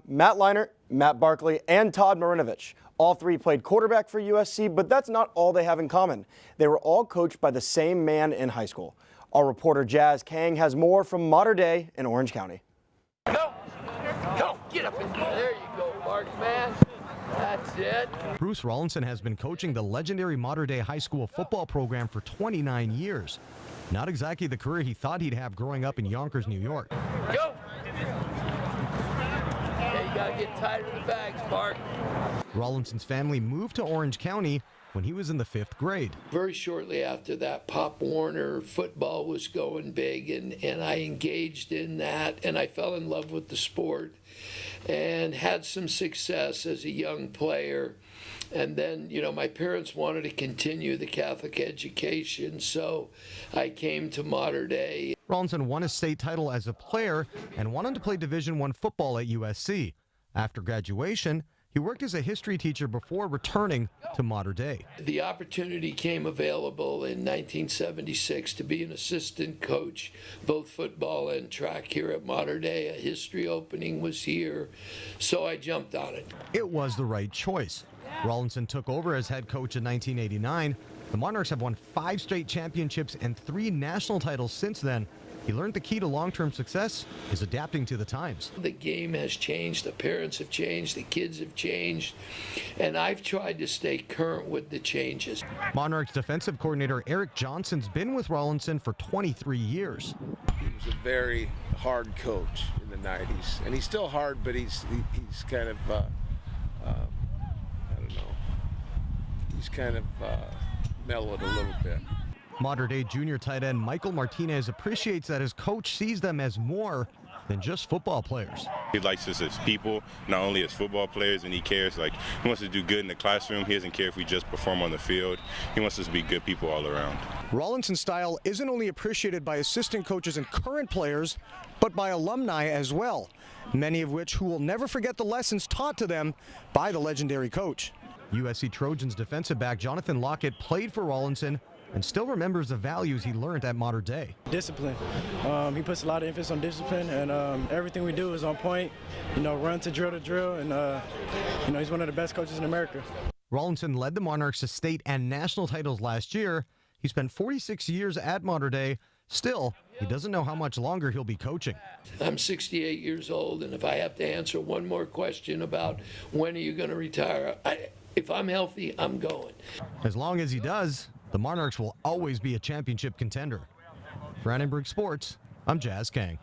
Matt Leinart, Matt Barkley, and Todd Marinovich. All three played quarterback for USC, but that's not all they have in common. They were all coached by the same man in high school. Our reporter Jazz Kang has more from Mater Dei in Orange County. Go, get up in there. There you go, Mark, man. That's it. Bruce Rollinson has been coaching the legendary Mater Dei high school football program for 29 years. Not exactly the career he thought he'd have growing up in Yonkers, New York. Go! Yeah, you gotta get tight in the bags, Mark. Rollinson's family moved to Orange County when he was in the 5th grade. Very shortly after that, Pop Warner football was going big, and I engaged in that, and I fell in love with the sport and had some success as a young player. And then, my parents wanted to continue the Catholic education, so I came to Mater Dei. Rollinson won a state title as a player and wanted to play Division I football at USC. After graduation, he worked as a history teacher before returning to Mater Dei. The opportunity came available in 1976 to be an assistant coach, both football and track here at Mater Dei. A history opening was here, so I jumped on it. It was the right choice. Rollinson took over as head coach in 1989. The Monarchs have won 5 straight championships and 3 national titles since then. He learned the key to long-term success is adapting to the times. The game has changed, the parents have changed, the kids have changed, and I've tried to stay current with the changes. Monarchs defensive coordinator Eric Johnson's been with Rollinson for 23 years. He was a very hard coach in the 90s, and he's still hard, but he's kind of, I don't know, he's kind of mellowed a little bit. Mater Dei junior tight end Michael Martinez appreciates that his coach sees them as more than just football players. He likes us as people, not only as football players, and he cares. He wants to do good in the classroom. He doesn't care if we just perform on the field. He wants us to be good people all around. Rollinson's style isn't only appreciated by assistant coaches and current players, but by alumni as well, many of which who will never forget the lessons taught to them by the legendary coach. USC Trojans defensive back Jonathan Lockett played for Rollinson and still remembers the values he learned at Mater Dei. Discipline. He puts a lot of emphasis on discipline, and everything we do is on point. Run to drill, and he's one of the best coaches in America. Rollinson led the Monarchs to state and national titles last year. He spent 46 years at Mater Dei. Still, he doesn't know how much longer he'll be coaching. I'm 68 years old, and if I have to answer one more question about when are you going to retire, if I'm healthy, I'm going. As long as he does, the Monarchs will always be a championship contender. For Annenberg Sports, I'm Jazz Kang.